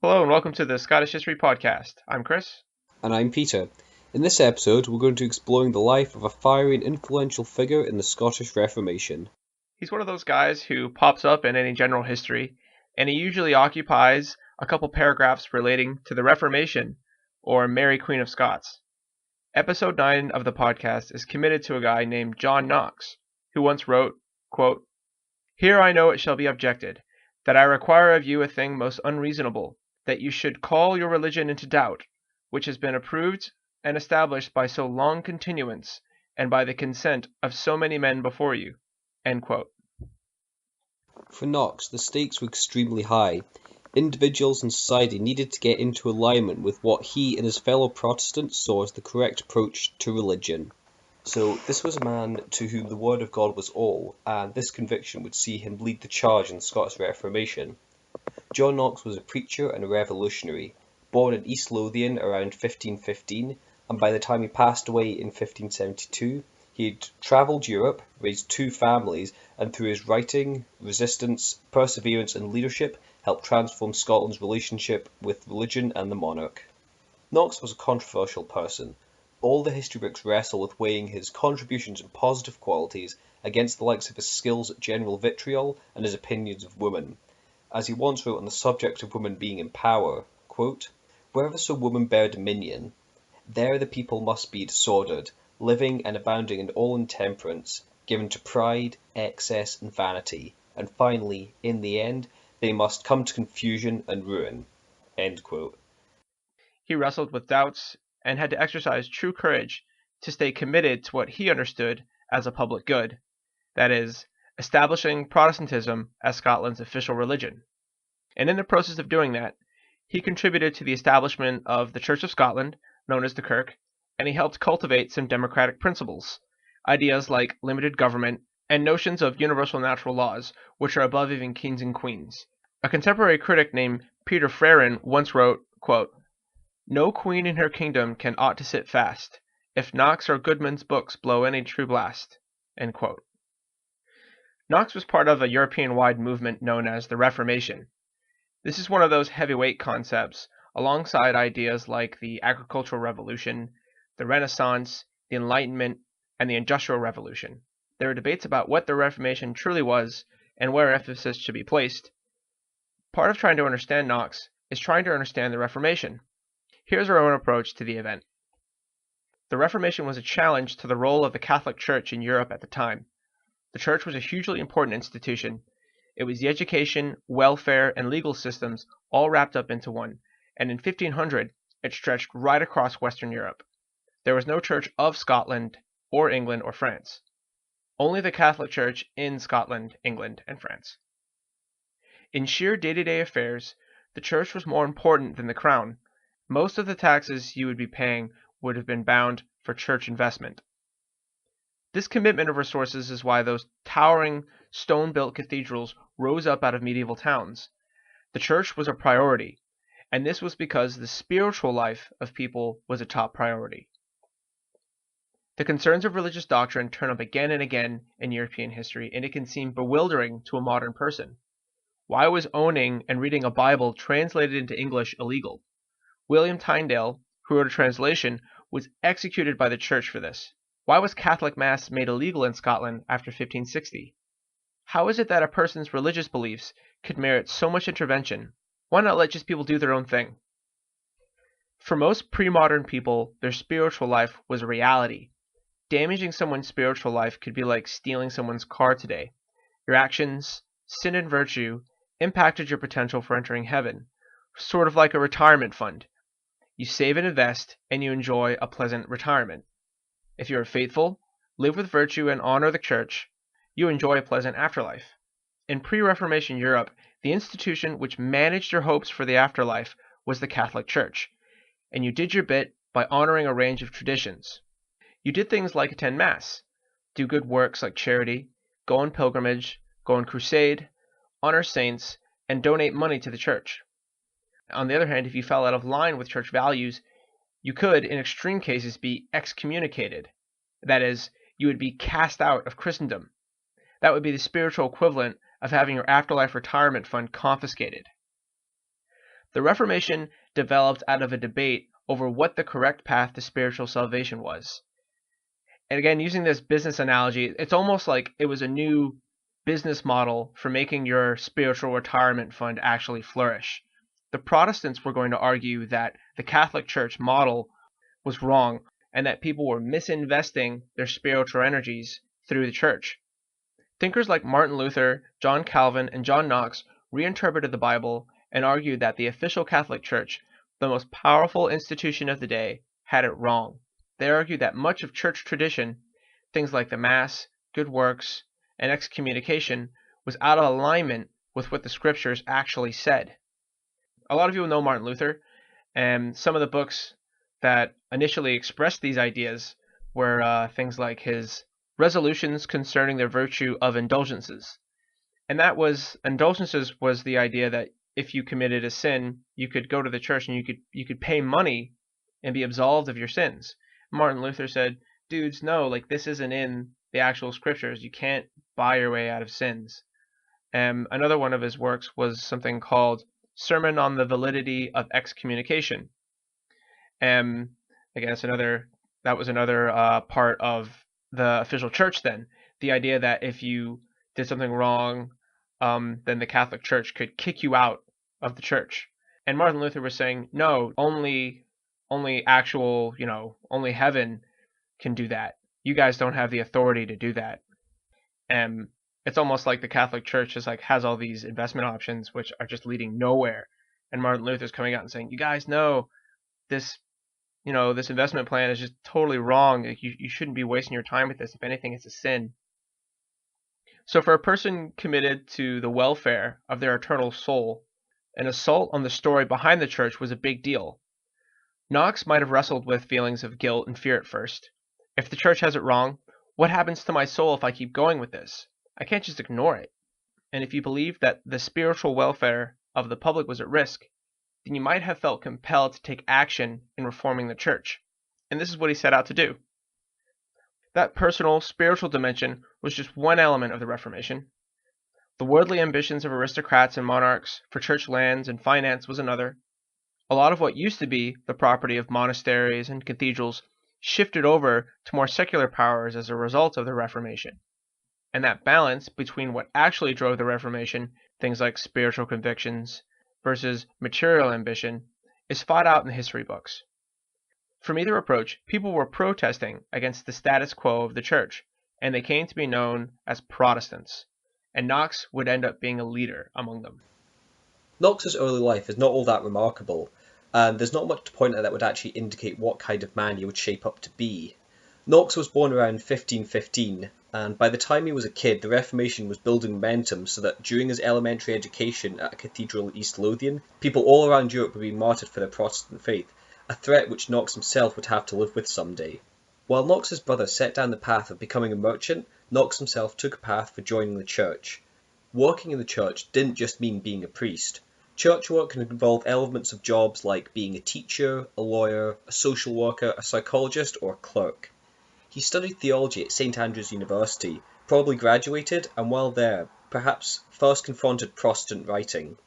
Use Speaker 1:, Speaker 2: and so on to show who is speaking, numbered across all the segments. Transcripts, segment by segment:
Speaker 1: Hello and welcome to the Scottish History Podcast. I'm Chris.
Speaker 2: And I'm Peter. In this episode, we're going to be exploring the life of a fiery and influential figure in the Scottish Reformation.
Speaker 1: He's one of those guys who pops up in any general history, and he usually occupies a couple paragraphs relating to the Reformation or Mary Queen of Scots. Episode 9 of the podcast is committed to a guy named John Knox, who once wrote, quote, "Here I know it shall be objected, that I require of you a thing most unreasonable, that you should call your religion into doubt, which has been approved and established by so long continuance, and by the consent of so many men before you." End quote.
Speaker 2: For Knox, the stakes were extremely high. Individuals and society needed to get into alignment with what he and his fellow Protestants saw as the correct approach to religion. So this was a man to whom the Word of God was all, and this conviction would see him lead the charge in the Scottish Reformation. John Knox was a preacher and a revolutionary, born in East Lothian around 1515, and by the time he passed away in 1572, he had travelled Europe, raised 2 families, and through his writing, resistance, perseverance and leadership helped transform Scotland's relationship with religion and the monarch. Knox was a controversial person. All the history books wrestle with weighing his contributions and positive qualities against the likes of his skills at general vitriol and his opinions of women. As he once wrote on the subject of women being in power, quote, "Wherever so women bear dominion, there the people must be disordered, living and abounding in all intemperance, given to pride, excess, and vanity, and finally, in the end, they must come to confusion and ruin." End quote.
Speaker 1: He wrestled with doubts and had to exercise true courage to stay committed to what he understood as a public good, that is, establishing Protestantism as Scotland's official religion. And in the process of doing that, he contributed to the establishment of the Church of Scotland, known as the Kirk, and he helped cultivate some democratic principles, ideas like limited government, and notions of universal natural laws, which are above even kings and queens. A contemporary critic named Peter Frerin once wrote, quote, "No queen in her kingdom can ought to sit fast, if Knox or Goodman's books blow any true blast." End quote. Knox was part of a European-wide movement known as the Reformation. This is one of those heavyweight concepts, alongside ideas like the agricultural revolution, the Renaissance, the Enlightenment, and the Industrial Revolution. There are debates about what the Reformation truly was and where emphasis should be placed. Part of trying to understand Knox is trying to understand the Reformation. Here's our own approach to the event. The Reformation was a challenge to the role of the Catholic Church in Europe at the time. The Church was a hugely important institution. It was the education, welfare, and legal systems all wrapped up into one, and in 1500 it stretched right across Western Europe. There was no Church of Scotland, or England, or France. Only the Catholic Church in Scotland, England, and France. In sheer day-to-day affairs, the Church was more important than the Crown. Most of the taxes you would be paying would have been bound for Church investment. This commitment of resources is why those towering stone-built cathedrals rose up out of medieval towns. The church was a priority, and this was because the spiritual life of people was a top priority. The concerns of religious doctrine turn up again and again in European history, and it can seem bewildering to a modern person. Why was owning and reading a Bible translated into English illegal? William Tyndale, who wrote a translation, was executed by the church for this. Why was Catholic Mass made illegal in Scotland after 1560? How is it that a person's religious beliefs could merit so much intervention? Why not let just people do their own thing? For most pre-modern people, their spiritual life was a reality. Damaging someone's spiritual life could be like stealing someone's car today. Your actions, sin and virtue, impacted your potential for entering heaven, sort of like a retirement fund. You save and invest, and you enjoy a pleasant retirement. If you are faithful, live with virtue, and honor the church, you enjoy a pleasant afterlife. In pre-Reformation Europe, the institution which managed your hopes for the afterlife was the Catholic Church, and you did your bit by honoring a range of traditions. You did things like attend Mass, do good works like charity, go on pilgrimage, go on crusade, honor saints, and donate money to the church. On the other hand, if you fell out of line with church values, you could, in extreme cases, be excommunicated. That is, you would be cast out of Christendom. That would be the spiritual equivalent of having your afterlife retirement fund confiscated. The Reformation developed out of a debate over what the correct path to spiritual salvation was. And again, using this business analogy, it's almost like it was a new business model for making your spiritual retirement fund actually flourish. The Protestants were going to argue that the Catholic Church model was wrong and that people were misinvesting their spiritual energies through the church. Thinkers like Martin Luther, John Calvin, and John Knox reinterpreted the Bible and argued that the official Catholic Church, the most powerful institution of the day, had it wrong. They argued that much of church tradition, things like the Mass, good works, and excommunication, was out of alignment with what the scriptures actually said. A lot of you know Martin Luther, and some of the books that initially expressed these ideas were things like his Resolutions Concerning the Virtue of Indulgences. And indulgences was the idea that if you committed a sin, you could go to the church and you could pay money and be absolved of your sins. Martin Luther said, dudes, no, like this isn't in the actual scriptures. You can't buy your way out of sins. Another one of his works was something called Sermon on the Validity of Excommunication. Again, that was another part of the official church then. The idea that if you did something wrong, then the Catholic Church could kick you out of the church. And Martin Luther was saying, no, only actual, only heaven can do that. You guys don't have the authority to do that. And it's almost like the Catholic Church has all these investment options which are just leading nowhere. And Martin Luther's coming out and saying, you guys know this investment plan is just totally wrong. You shouldn't be wasting your time with this. If anything, it's a sin. So for a person committed to the welfare of their eternal soul, an assault on the story behind the church was a big deal. Knox might have wrestled with feelings of guilt and fear at first. If the church has it wrong, what happens to my soul if I keep going with this? I can't just ignore it. And if you believe that the spiritual welfare of the public was at risk, then you might have felt compelled to take action in reforming the church. And this is what he set out to do. That personal, spiritual dimension was just one element of the Reformation. The worldly ambitions of aristocrats and monarchs for church lands and finance was another. A lot of what used to be the property of monasteries and cathedrals shifted over to more secular powers as a result of the Reformation. And that balance between what actually drove the Reformation, things like spiritual convictions, versus material ambition, is fought out in the history books. From either approach, people were protesting against the status quo of the church, and they came to be known as Protestants, and Knox would end up being a leader among them.
Speaker 2: Knox's early life is not all that remarkable, and there's not much to point out that would actually indicate what kind of man he would shape up to be. Knox was born around 1515, and by the time he was a kid, the Reformation was building momentum so that during his elementary education at a cathedral in East Lothian, people all around Europe were being martyred for their Protestant faith, a threat which Knox himself would have to live with someday. While Knox's brother set down the path of becoming a merchant, Knox himself took a path for joining the church. Working in the church didn't just mean being a priest. Church work can involve elements of jobs like being a teacher, a lawyer, a social worker, a psychologist, or a clerk. He studied theology at St Andrews University, probably graduated, and while there, perhaps first confronted Protestant writing.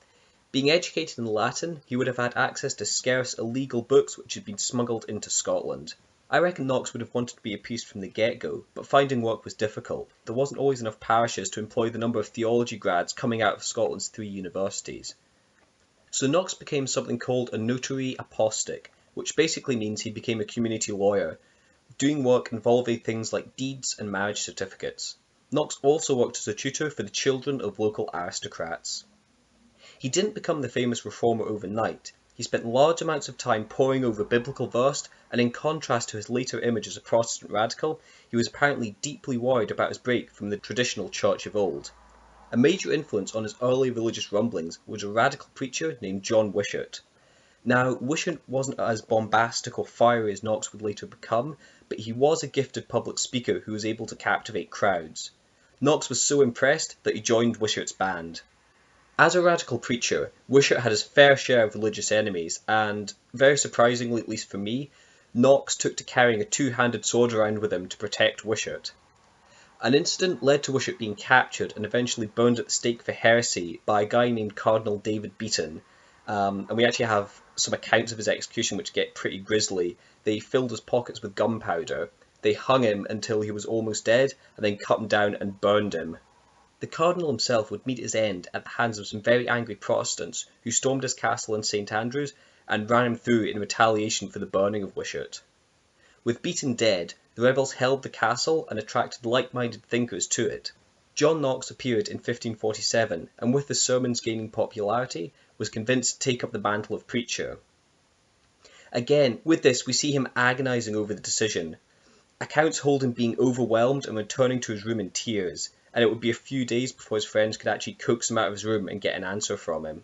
Speaker 2: Being educated in Latin, he would have had access to scarce illegal books which had been smuggled into Scotland. I reckon Knox would have wanted to be a priest from the get-go, but finding work was difficult. There wasn't always enough parishes to employ the number of theology grads coming out of Scotland's 3 universities. So Knox became something called a notary apostic, which basically means he became a community lawyer, doing work involving things like deeds and marriage certificates. Knox also worked as a tutor for the children of local aristocrats. He didn't become the famous reformer overnight. He spent large amounts of time poring over biblical verse, and in contrast to his later image as a Protestant radical, he was apparently deeply worried about his break from the traditional church of old. A major influence on his early religious rumblings was a radical preacher named John Wishart. Now, Wishart wasn't as bombastic or fiery as Knox would later become, but he was a gifted public speaker who was able to captivate crowds. Knox was so impressed that he joined Wishart's band. As a radical preacher, Wishart had his fair share of religious enemies, and, very surprisingly at least for me, Knox took to carrying a 2-handed sword around with him to protect Wishart. An incident led to Wishart being captured and eventually burned at the stake for heresy by a guy named Cardinal David Beaton, And we actually have some accounts of his execution which get pretty grisly. They filled his pockets with gunpowder, they hung him until he was almost dead, and then cut him down and burned him. The cardinal himself would meet his end at the hands of some very angry Protestants who stormed his castle in St Andrews and ran him through in retaliation for the burning of Wishart. With Beaton dead, the rebels held the castle and attracted like-minded thinkers to it. John Knox appeared in 1547 and, with the sermons gaining popularity, was convinced to take up the mantle of preacher. Again, with this we see him agonising over the decision. Accounts hold him being overwhelmed and returning to his room in tears, and it would be a few days before his friends could actually coax him out of his room and get an answer from him.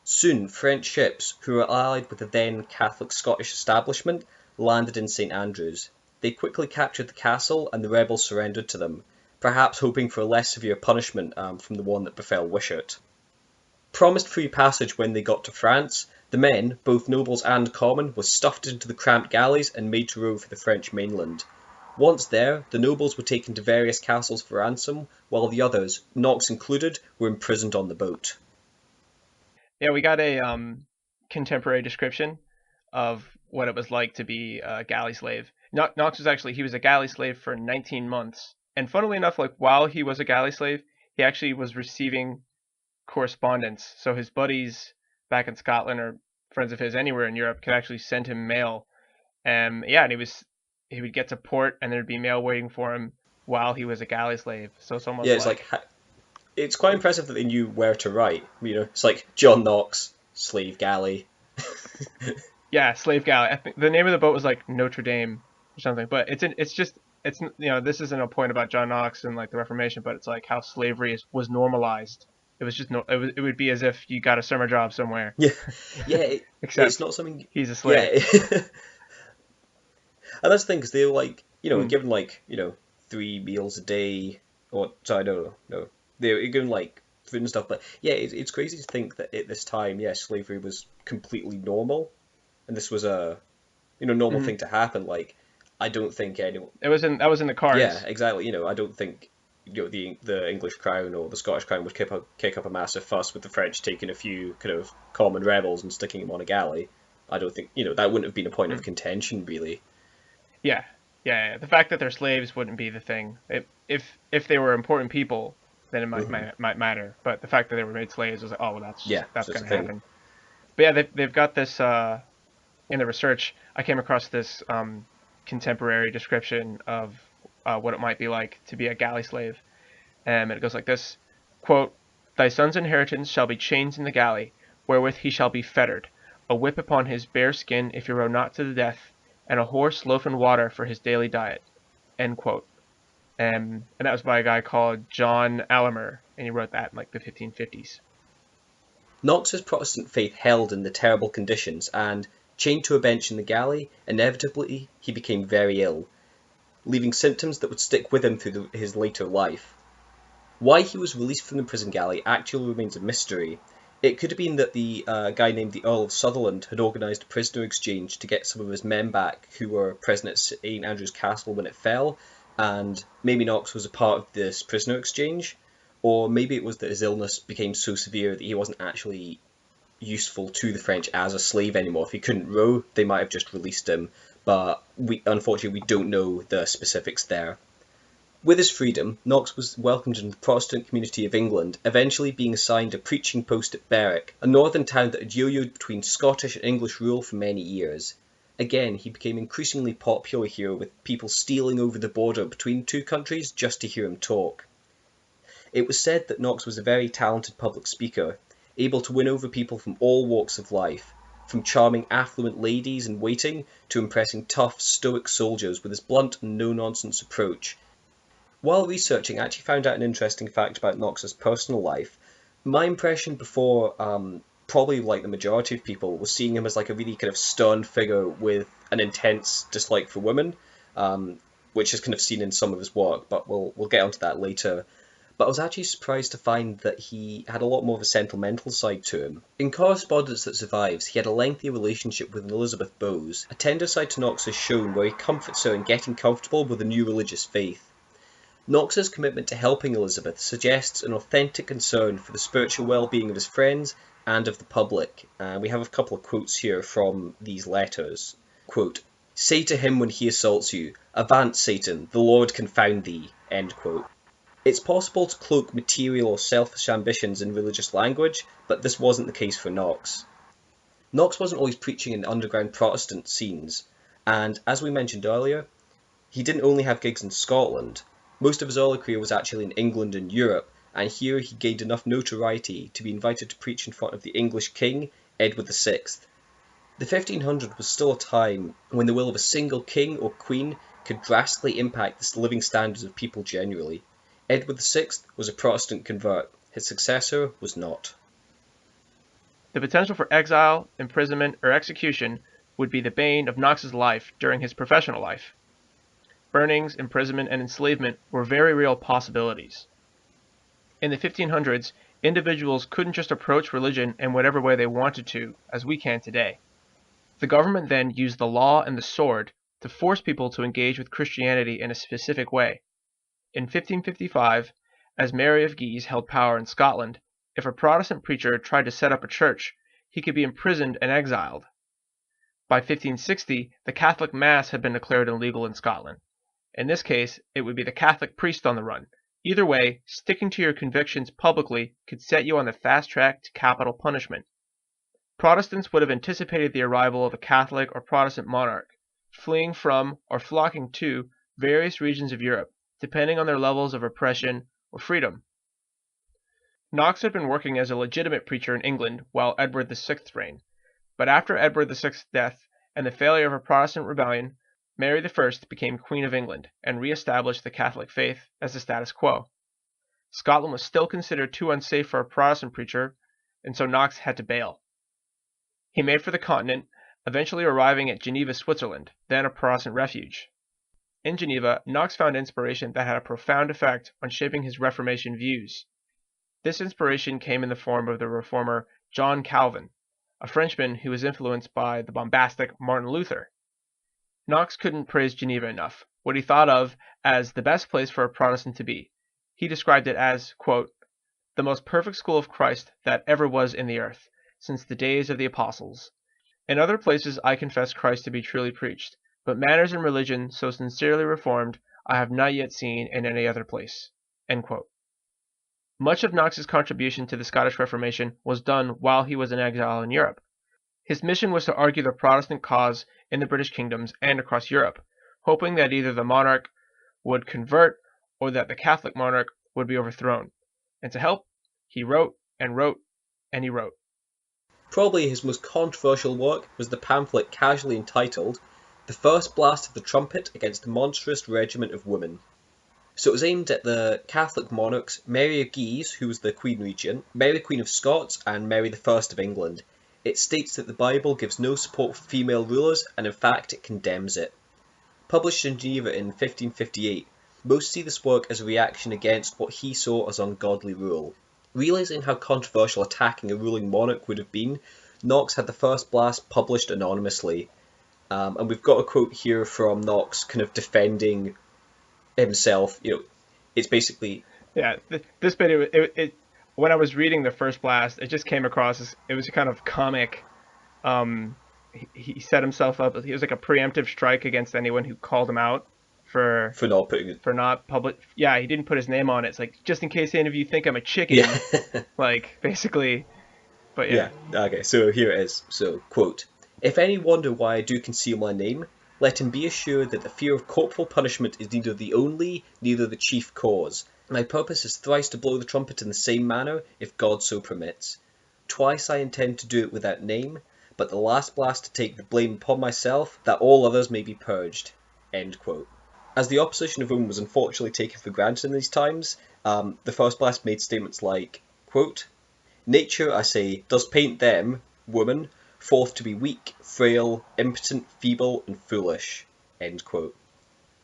Speaker 2: Soon, French ships, who were allied with the then Catholic Scottish establishment, landed in St Andrews. They quickly captured the castle and the rebels surrendered to them, perhaps hoping for a less severe punishment from the one that befell Wishart. Promised free passage when they got to France, the men, both nobles and common, were stuffed into the cramped galleys and made to row for the French mainland. Once there, the nobles were taken to various castles for ransom, while the others, Knox included, were imprisoned on the boat.
Speaker 1: Yeah, we got a contemporary description of what it was like to be a galley slave. Knox was actually, he was a galley slave for 19 months. And funnily enough, like while he was a galley slave, he actually was receiving correspondence. So his buddies back in Scotland or friends of his anywhere in Europe could actually send him mail. Yeah, and he would get to port and there'd be mail waiting for him while he was a galley slave. So it's almost
Speaker 2: Yeah, it's quite impressive that they knew where to write. You know, it's like John Knox, slave galley.
Speaker 1: Yeah, slave galley. I think the name of the boat was like Notre Dame or something. But it's this isn't a point about John Knox and like the Reformation, but it's like how slavery was normalized. It was just it would be as if you got a summer job somewhere.
Speaker 2: Yeah, yeah.
Speaker 1: Except
Speaker 2: it's not something.
Speaker 1: He's a slave.
Speaker 2: Yeah, and that's the thing because they were like,
Speaker 1: Mm.
Speaker 2: given like 3 meals a day, or sorry, no, they were given like food and stuff. But yeah, it's crazy to think that at this time, yeah, slavery was completely normal, and this was a normal thing to happen. Like, I don't think anyone.
Speaker 1: That was in the cards.
Speaker 2: Yeah, exactly. I don't think the English crown or the Scottish crown would kick up a massive fuss with the French taking a few kind of common rebels and sticking them on a galley. I don't think that wouldn't have been a point of contention really.
Speaker 1: Yeah. The fact that they're slaves wouldn't be the thing. If they were important people, then it might matter. But the fact that they were made slaves was like, oh, well, that's going to happen. But yeah, they've got this in the research. I came across this contemporary description of what it might be like to be a galley slave, and it goes like this: quote, "Thy son's inheritance shall be chains in the galley, wherewith he shall be fettered, a whip upon his bare skin if he row not to the death, and a horse loaf and water for his daily diet." End quote. And that was by a guy called John Alamer, and he wrote that in like the 1550s.
Speaker 2: Knox's Protestant faith held in the terrible conditions, and, chained to a bench in the galley, inevitably he became very ill, leaving symptoms that would stick with him through his later life. Why he was released from the prison galley actually remains a mystery. It could have been that the guy named the Earl of Sutherland had organised a prisoner exchange to get some of his men back who were present at St Andrew's Castle when it fell, and maybe Knox was a part of this prisoner exchange, or maybe it was that his illness became so severe that he wasn't actually useful to the French as a slave anymore. If he couldn't row, they might have just released him, but unfortunately we don't know the specifics there. With his freedom, Knox was welcomed into the Protestant community of England, eventually being assigned a preaching post at Berwick, a northern town that had yo-yoed between Scottish and English rule for many years. Again, he became increasingly popular here, with people stealing over the border between two countries just to hear him talk. It was said that Knox was a very talented public speaker, able to win over people from all walks of life, from charming affluent ladies in waiting to impressing tough, stoic soldiers with his blunt and no-nonsense approach. While researching, I actually found out an interesting fact about Knox's personal life. My impression before, probably like the majority of people, was seeing him as like a really kind of stern figure with an intense dislike for women, which is kind of seen in some of his work, but we'll get onto that later. But I was actually surprised to find that he had a lot more of a sentimental side to him. In correspondence that survives, he had a lengthy relationship with Elizabeth Bowes. A tender side to Knox is shown where he comforts her in getting comfortable with a new religious faith. Knox's commitment to helping Elizabeth suggests an authentic concern for the spiritual well-being of his friends and of the public. We have a couple of quotes here from these letters. Quote, "Say to him when he assaults you, 'Avaunt, Satan, the Lord confound thee.'" End quote. It's possible to cloak material or selfish ambitions in religious language, but this wasn't the case for Knox. Knox wasn't always preaching in underground Protestant scenes, and as we mentioned earlier, he didn't only have gigs in Scotland. Most of his early career was actually in England and Europe, and here he gained enough notoriety to be invited to preach in front of the English king, Edward VI. The 1500s was still a time when the will of a single king or queen could drastically impact the living standards of people generally. Edward VI was a Protestant convert, his successor was not.
Speaker 1: The potential for exile, imprisonment, or execution would be the bane of Knox's life during his professional life. Burnings, imprisonment, and enslavement were very real possibilities. In the 1500s, individuals couldn't just approach religion in whatever way they wanted to, as we can today. The government then used the law and the sword to force people to engage with Christianity in a specific way. In 1555, as Mary of Guise held power in Scotland, if a Protestant preacher tried to set up a church, he could be imprisoned and exiled. By 1560, the Catholic Mass had been declared illegal in Scotland. In this case, it would be the Catholic priest on the run. Either way, sticking to your convictions publicly could set you on the fast track to capital punishment. Protestants would have anticipated the arrival of a Catholic or Protestant monarch, fleeing from or flocking to various regions of Europe, depending on their levels of oppression or freedom. Knox had been working as a legitimate preacher in England while Edward VI's reigned, but after Edward VI's death and the failure of a Protestant rebellion, Mary I became Queen of England and re-established the Catholic faith as the status quo. Scotland was still considered too unsafe for a Protestant preacher, and so Knox had to bail. He made for the continent, eventually arriving at Geneva, Switzerland, then a Protestant refuge. In Geneva, Knox found inspiration that had a profound effect on shaping his Reformation views. This inspiration came in the form of the reformer John Calvin, a Frenchman who was influenced by the bombastic Martin Luther. Knox couldn't praise Geneva enough, what he thought of as the best place for a Protestant to be. He described it as, quote, "the most perfect school of Christ that ever was in the earth, since the days of the apostles. In other places I confess Christ to be truly preached, but manners and religion so sincerely reformed I have not yet seen in any other place." End quote. Much of Knox's contribution to the Scottish Reformation was done while he was in exile in Europe. His mission was to argue the Protestant cause in the British kingdoms and across Europe, hoping that either the monarch would convert or that the Catholic monarch would be overthrown. And to help, he wrote and wrote and he wrote.
Speaker 2: Probably his most controversial work was the pamphlet casually entitled "The First Blast of the Trumpet Against the Monstrous Regiment of Women." So it was aimed at the Catholic monarchs Mary of Guise, who was the Queen Regent, Mary Queen of Scots, and Mary I of England. It states that the Bible gives no support for female rulers, and in fact it condemns it. Published in Geneva in 1558, most see this work as a reaction against what he saw as ungodly rule. Realising how controversial attacking a ruling monarch would have been, Knox had the first blast published anonymously. And we've got a quote here from Knox kind of defending himself. It's basically...
Speaker 1: Yeah, this bit, it when I was reading the first blast, it just came across as, it was a kind of comic. He set himself up, he was like a preemptive strike against anyone who called him out for
Speaker 2: not putting it...
Speaker 1: For not public... Yeah, he didn't put his name on it. It's like, just in case any of you think I'm a chicken.
Speaker 2: Yeah.
Speaker 1: Like, basically... But yeah.
Speaker 2: Okay, so here it is. So, quote, "If any wonder why I do conceal my name, let him be assured that the fear of corporal punishment is neither the only, neither the chief cause. My purpose is thrice to blow the trumpet in the same manner, if God so permits. Twice I intend to do it without name, but the last blast to take the blame upon myself, that all others may be purged." End quote. As the opposition of women was unfortunately taken for granted in these times, the first blast made statements like, quote, "Nature, I say, does paint them, woman, forth to be weak, frail, impotent, feeble, and foolish." End quote.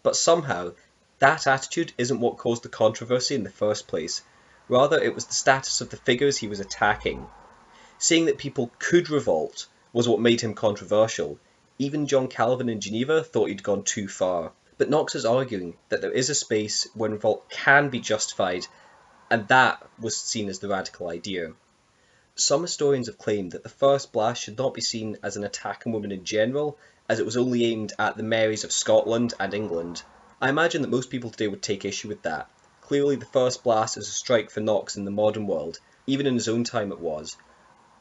Speaker 2: But somehow, that attitude isn't what caused the controversy in the first place. Rather, it was the status of the figures he was attacking. Saying that people could revolt was what made him controversial. Even John Calvin in Geneva thought he'd gone too far. But Knox is arguing that there is a space where revolt can be justified, and that was seen as the radical idea. Some historians have claimed that the first blast should not be seen as an attack on women in general, as it was only aimed at the Marys of Scotland and England. I imagine that most people today would take issue with that. Clearly the first blast is a strike for Knox in the modern world, even in his own time it was.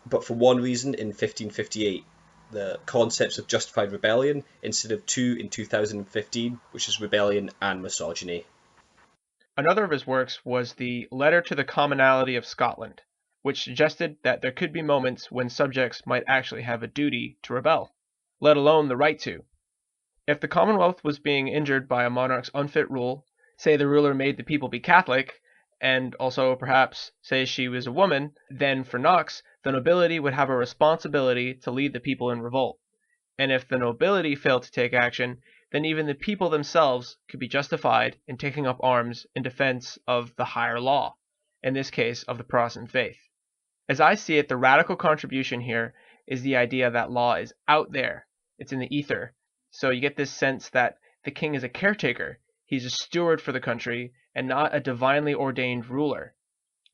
Speaker 2: But for one reason, in 1558, the concepts of justified rebellion instead of two in 2015, which is rebellion and misogyny.
Speaker 1: Another of his works was the Letter to the Commonality of Scotland, which suggested that there could be moments when subjects might actually have a duty to rebel, let alone the right to. If the Commonwealth was being injured by a monarch's unfit rule, say the ruler made the people be Catholic, and also perhaps say she was a woman, then for Knox, the nobility would have a responsibility to lead the people in revolt. And if the nobility failed to take action, then even the people themselves could be justified in taking up arms in defense of the higher law, in this case of the Protestant faith. As I see it, the radical contribution here is the idea that law is out there, it's in the ether. So you get this sense that the king is a caretaker, he's a steward for the country, and not a divinely ordained ruler.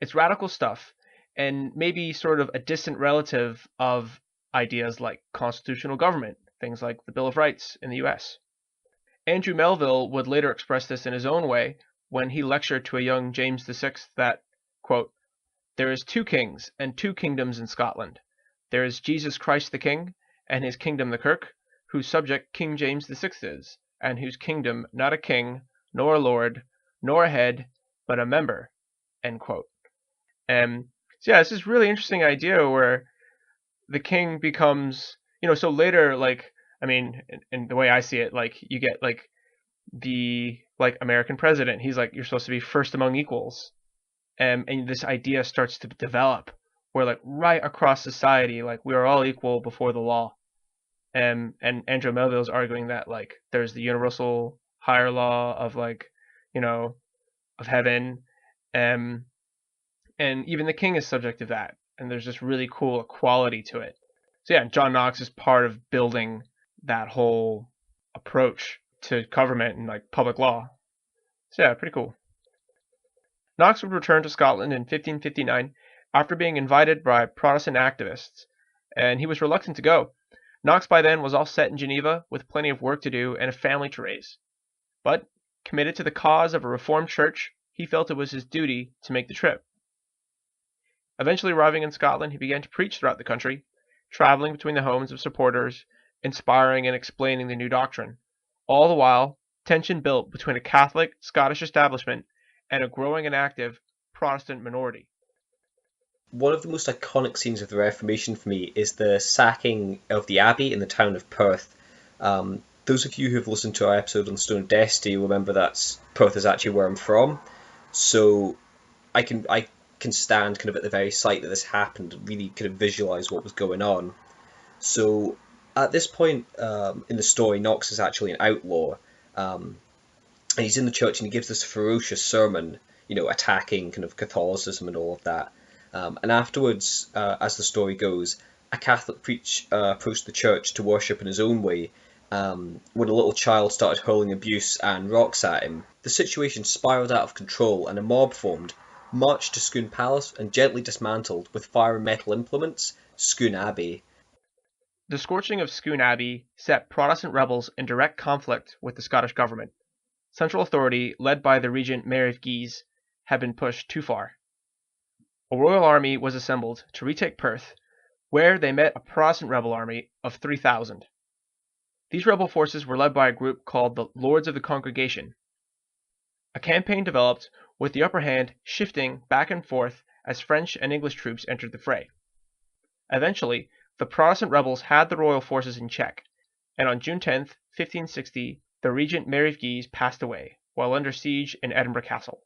Speaker 1: It's radical stuff, and maybe sort of a distant relative of ideas like constitutional government, things like the Bill of Rights in the US. Andrew Melville would later express this in his own way when he lectured to a young James VI that, quote, "There is two kings and two kingdoms in Scotland. There is Jesus Christ the King, and his kingdom the Kirk, whose subject King James VI is, and whose kingdom not a king, nor a lord, nor a head, but a member." End quote. So yeah, it's this really interesting idea where the king becomes, so later, like, I mean, in the way I see it, like, you get, like, the, like, American president, he's like, you're supposed to be first among equals. And this idea starts to develop where, like, right across society, like, we are all equal before the law. And Andrew Melville's arguing that, like, there's the universal higher law of, like, of heaven, and even the king is subject to that. And there's this really cool equality to it. So yeah, John Knox is part of building that whole approach to government and, like, public law. So yeah, pretty cool. Knox would return to Scotland in 1559 after being invited by Protestant activists, and he was reluctant to go. Knox by then was all set in Geneva with plenty of work to do and a family to raise. But, committed to the cause of a reformed church, he felt it was his duty to make the trip. Eventually arriving in Scotland, he began to preach throughout the country, traveling between the homes of supporters, inspiring and explaining the new doctrine. All the while, tension built between a Catholic Scottish establishment and a growing and active Protestant minority.
Speaker 2: One of the most iconic scenes of the Reformation for me is the sacking of the Abbey in the town of Perth. Those of you who have listened to our episode on Stone of Destiny remember that Perth is actually where I'm from, so I can stand kind of at the very site that this happened and really kind of visualise what was going on. So at this point in the story, Knox is actually an outlaw, and he's in the church and he gives this ferocious sermon, attacking kind of Catholicism and all of that. And afterwards, as the story goes, a Catholic preacher approached the church to worship in his own way, when a little child started hurling abuse and rocks at him. The situation spiralled out of control and a mob formed, marched to Scone Palace and gently dismantled, with fire and metal implements, Scone Abbey.
Speaker 1: The scorching of Scone Abbey set Protestant rebels in direct conflict with the Scottish government. Central authority, led by the regent Mary of Guise, had been pushed too far. A royal army was assembled to retake Perth, where they met a Protestant rebel army of 3,000. These rebel forces were led by a group called the Lords of the Congregation. A campaign developed, with the upper hand shifting back and forth as French and English troops entered the fray. Eventually, the Protestant rebels had the royal forces in check, and on June 10, 1560, the regent Mary of Guise passed away, while under siege in Edinburgh Castle.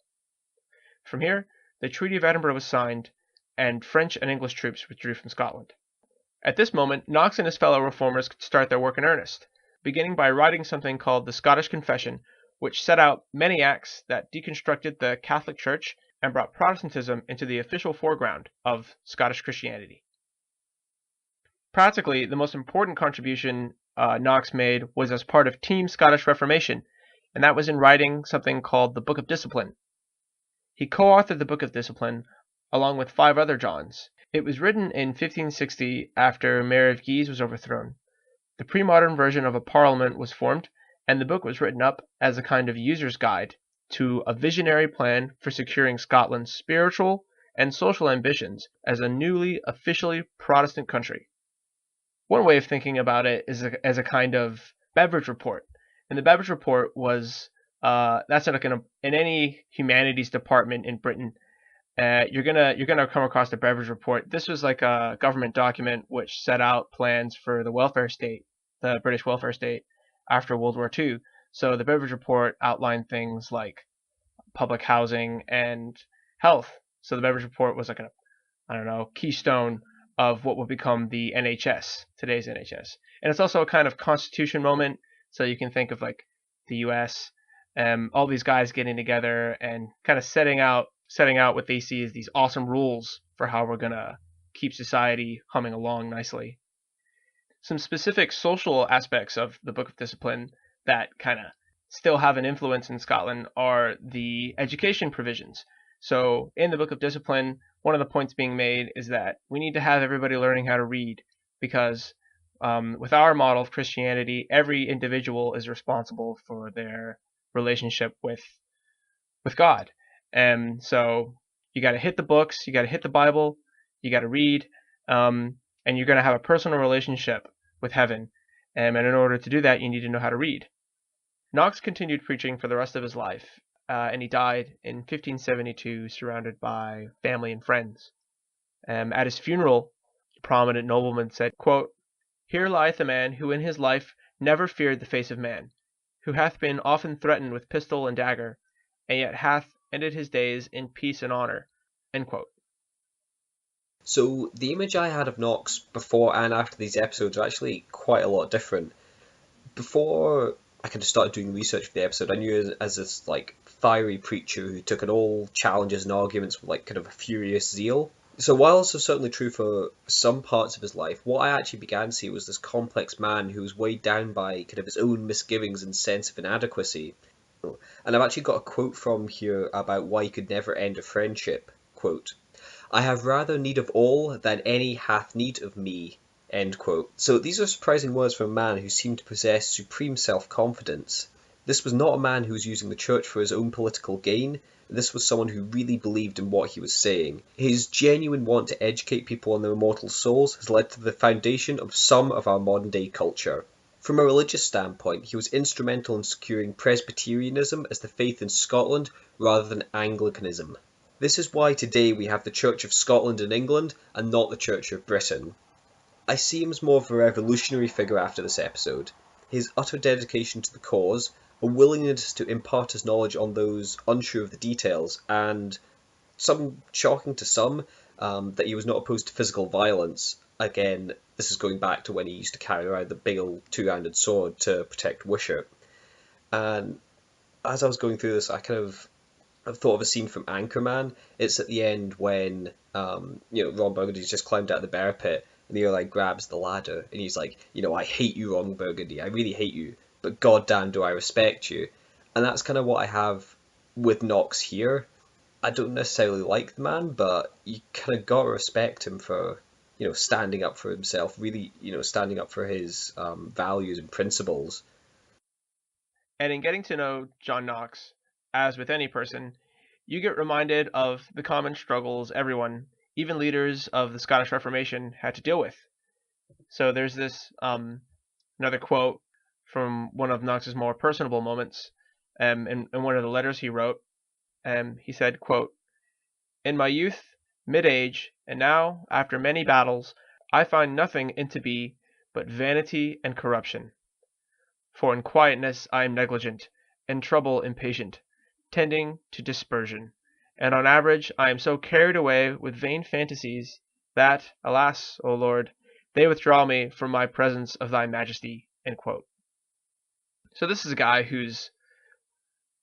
Speaker 1: From here, the Treaty of Edinburgh was signed, and French and English troops withdrew from Scotland. At this moment, Knox and his fellow reformers could start their work in earnest, beginning by writing something called the Scottish Confession, which set out many acts that deconstructed the Catholic Church and brought Protestantism into the official foreground of Scottish Christianity. Practically, the most important contribution Knox made was as part of Team Scottish Reformation, and that was in writing something called the Book of Discipline. He co-authored the Book of Discipline along with 5 other Johns, It was written in 1560 after Mary of Guise was overthrown. The pre-modern version of a parliament was formed, and the book was written up as a kind of user's guide to a visionary plan for securing Scotland's spiritual and social ambitions as a newly officially Protestant country. One way of thinking about it is as a kind of Beveridge report. And the Beveridge report was that's like in any humanities department in Britain. You're gonna come across the Beveridge report. This was like a government document which set out plans for the welfare state, the British welfare state, after World War II. So the Beveridge report outlined things like public housing and health. So the Beveridge report was like a keystone of what will become the NHS, today's NHS. And it's also a kind of constitution moment. So you can think of like the US, all these guys getting together and kind of setting out what they see as these awesome rules for how we're gonna keep society humming along nicely. Some specific social aspects of the Book of Discipline that kind of still have an influence in Scotland are the education provisions. So in the Book of Discipline, one of the points being made is that we need to have everybody learning how to read because with our model of Christianity, every individual is responsible for their relationship with God. And so you got to hit the books, you got to hit the Bible, you got to read, and you're going to have a personal relationship with heaven. And in order to do that, you need to know how to read. Knox continued preaching for the rest of his life, and he died in 1572 surrounded by family and friends. At his funeral, a prominent nobleman said, quote, "Here lieth a man who in his life never feared the face of man, who hath been often threatened with pistol and dagger, and yet hath ended his days in peace and honour." End quote.
Speaker 2: So the image I had of Knox before and after these episodes are actually quite a lot different. Before I kind of started doing research for the episode, I knew as this like fiery preacher who took on all challenges and arguments with like kind of a furious zeal. So while this was certainly true for some parts of his life, what I actually began to see was this complex man who was weighed down by kind of his own misgivings and sense of inadequacy. And I've actually got a quote from here about why he could never end a friendship. Quote, "I have rather need of all than any hath need of me." End quote. So these are surprising words from a man who seemed to possess supreme self-confidence. This was not a man who was using the church for his own political gain. This was someone who really believed in what he was saying. His genuine want to educate people on their immortal souls has led to the foundation of some of our modern day culture. From a religious standpoint, he was instrumental in securing Presbyterianism as the faith in Scotland rather than Anglicanism. This is why today we have the Church of Scotland in England and not the Church of Britain. I see him as more of a revolutionary figure after this episode. His utter dedication to the cause, a willingness to impart his knowledge on those unsure of the details, and some shocking to some, that he was not opposed to physical violence. Again, this is going back to when he used to carry around the big old two-handed sword to protect Wishart. And as I was going through this, I've thought of a scene from Anchorman. It's at the end when Ron Burgundy's just climbed out of the bear pit, and he like grabs the ladder, and he's like, I hate you, Ron Burgundy. I really hate you, but goddamn, do I respect you. And that's kind of what I have with Knox here. I don't necessarily like the man, but you kind of gotta respect him for standing up for himself, really, standing up for his values and principles.
Speaker 1: And in getting to know John Knox, as with any person, you get reminded of the common struggles everyone, even leaders of the Scottish Reformation, had to deal with. So there's this another quote from one of Knox's more personable moments, in one of the letters he wrote. He said, quote, "In my youth, mid-age, and now, after many battles, I find nothing in to be but vanity and corruption. For in quietness I am negligent, in trouble impatient, tending to dispersion, and on average I am so carried away with vain fantasies that, alas, O Lord, they withdraw me from my presence of thy majesty." End quote. So this is a guy who's,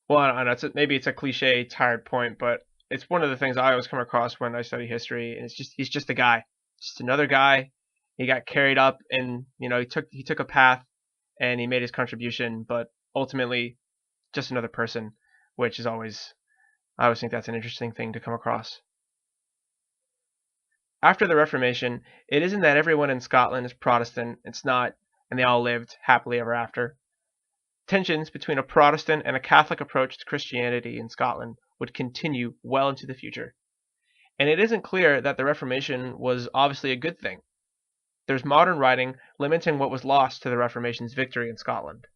Speaker 1: well, I don't know, maybe it's a cliche, tired point, but it's one of the things I always come across when I study history, and he's just a guy, just another guy. He got carried up, and he took a path, and he made his contribution, but ultimately, just another person, which is I always think that's an interesting thing to come across. After the Reformation, it isn't that everyone in Scotland is Protestant, it's not, and they all lived happily ever after. Tensions between a Protestant and a Catholic approach to Christianity in Scotland would continue well into the future. And it isn't clear that the Reformation was obviously a good thing. There's modern writing lamenting what was lost to the Reformation's victory in Scotland.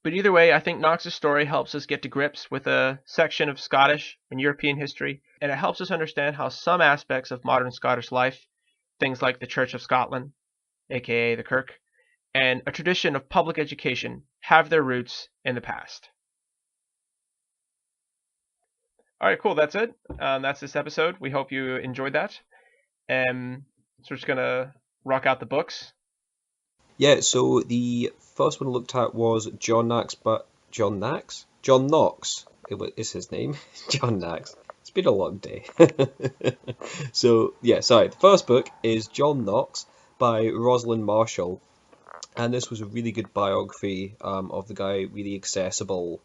Speaker 1: But either way, I think Knox's story helps us get to grips with a section of Scottish and European history, and it helps us understand how some aspects of modern Scottish life, things like the Church of Scotland, aka the Kirk, and a tradition of public education, have their roots in the past. Alright, cool, that's it. That's this episode. We hope you enjoyed that. So we're just going to rock out the books.
Speaker 2: Yeah, so the first one I looked at was John Knox, John Knox is his name. John Knox. It's been a long day. So, yeah, sorry. The first book is John Knox by Rosalind Marshall. And this was a really good biography of the guy, really accessible.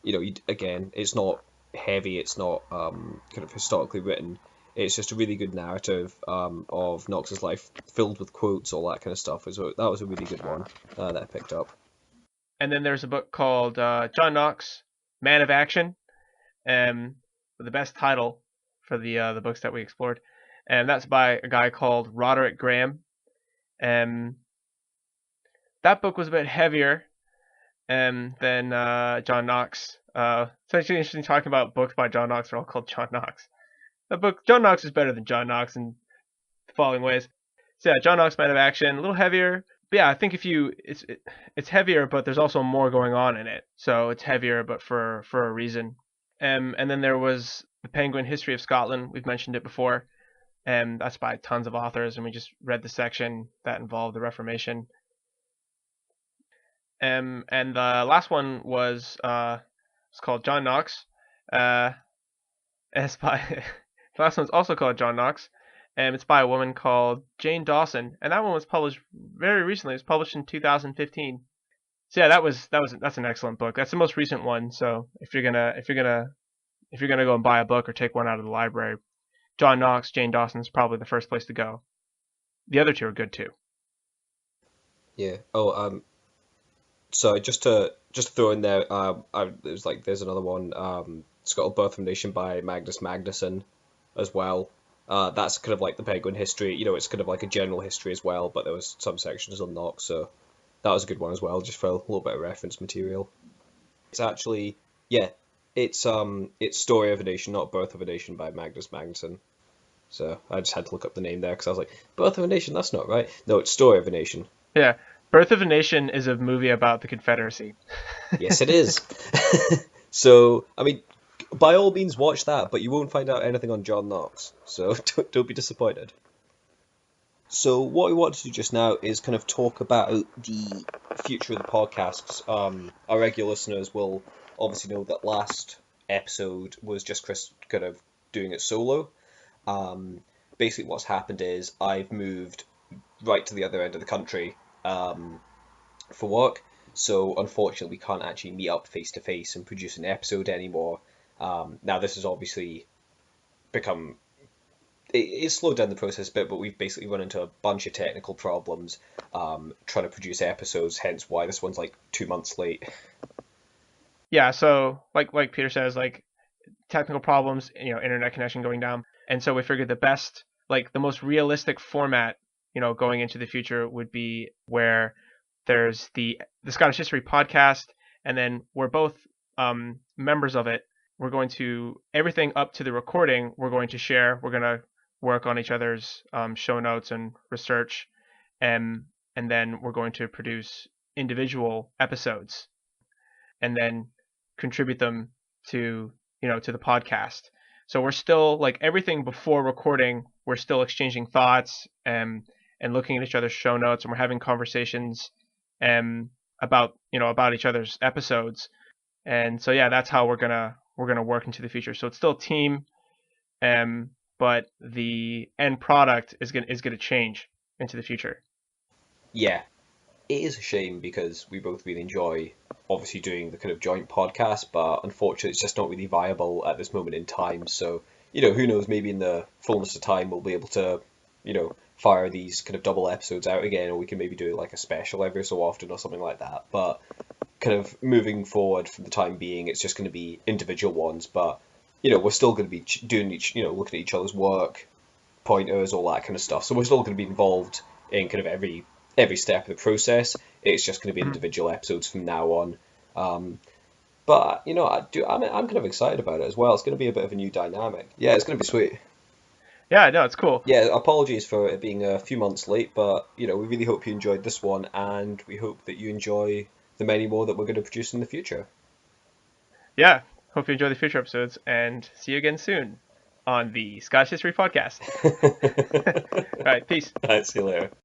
Speaker 2: You know, again, it's not heavy, it's not kind of historically written. It's just a really good narrative of Knox's life, filled with quotes, all that kind of stuff. So that was a really good one that I picked up.
Speaker 1: And then there's a book called John Knox, Man of Action, with the best title for the books that we explored. And that's by a guy called Roderick Graham. That book was a bit heavier than John Knox. It's actually interesting talking about books by John Knox. They're all called John Knox. The book John Knox is better than John Knox in the following ways. So yeah, John Knox, Man of Action, a little heavier. But yeah, I think it's heavier, but there's also more going on in it. So it's heavier, but for a reason. And then there was The Penguin History of Scotland. We've mentioned it before. That's by tons of authors, and we just read the section that involved the Reformation. And the last one was it's called John Knox. It's by the last one's also called John Knox, and it's by a woman called Jane Dawson, and that one was published very recently. It was published in 2015. So yeah, that's an excellent book. That's the most recent one. So if you're gonna go and buy a book or take one out of the library, John Knox, Jane Dawson is probably the first place to go. The other two are good too.
Speaker 2: Yeah. Oh, so just to throw in there, there's another one, Scotland, Birth of a Nation by Magnus Magnusson as well. That's kind of like the Penguin history. You know, it's kind of like a general history as well, but there was some sections on Knox, so that was a good one as well, just for a little bit of reference material. It's actually, yeah, it's Story of a Nation, not Birth of a Nation by Magnus Magnusson. So I just had to look up the name there because I was like, Birth of a Nation, that's not right. No, it's Story of a Nation.
Speaker 1: Yeah, Birth of a Nation is a movie about the Confederacy.
Speaker 2: Yes, it is. So, I mean, by all means watch that, but you won't find out anything on John Knox, so don't be disappointed. So what we want to do just now is kind of talk about the future of the podcasts. Our regular listeners will obviously know that last episode was just Chris kind of doing it solo. Basically what's happened is I've moved right to the other end of the country for work, so unfortunately we can't actually meet up face to face and produce an episode anymore. Now this has obviously become, it's slowed down the process a bit, but we've basically run into a bunch of technical problems trying to produce episodes, hence why this one's like 2 months late.
Speaker 1: Yeah, so like Peter says, like technical problems, internet connection going down, and so we figured the most realistic format, going into the future would be where there's the Scottish History podcast, and then we're both members of it. We're going to, everything up to the recording, we're going to share. We're going to work on each other's show notes and research, and then we're going to produce individual episodes, and then contribute them to the podcast. So we're still, like, everything before recording, we're still exchanging thoughts and looking at each other's show notes, and we're having conversations about each other's episodes. And so yeah, that's how we're gonna work into the future. So it's still a team, but the end product is gonna change into the future.
Speaker 2: Yeah, it is a shame because we both really enjoy obviously doing the kind of joint podcast, but unfortunately it's just not really viable at this moment in time. So, who knows, maybe in the fullness of time we'll be able to fire these kind of double episodes out again, or we can maybe do like a special every so often or something like that. But kind of moving forward for the time being, it's just going to be individual ones. But we're still going to be doing looking at each other's work, pointers, all that kind of stuff. So we're still going to be involved in kind of every step of the process. It's just going to be
Speaker 1: Mhm.
Speaker 2: individual episodes from now on. But I'm kind of excited about it as well. It's going to be a bit of a new dynamic. Yeah, it's going to be sweet.
Speaker 1: Yeah, no, it's cool.
Speaker 2: Yeah, apologies for it being a few months late, but we really hope you enjoyed this one, and we hope that you enjoy the many more that we're going to produce in the future.
Speaker 1: Yeah, hope you enjoy the future episodes, and see you again soon on the Scottish History Podcast. All right, peace.
Speaker 2: All right, see you later.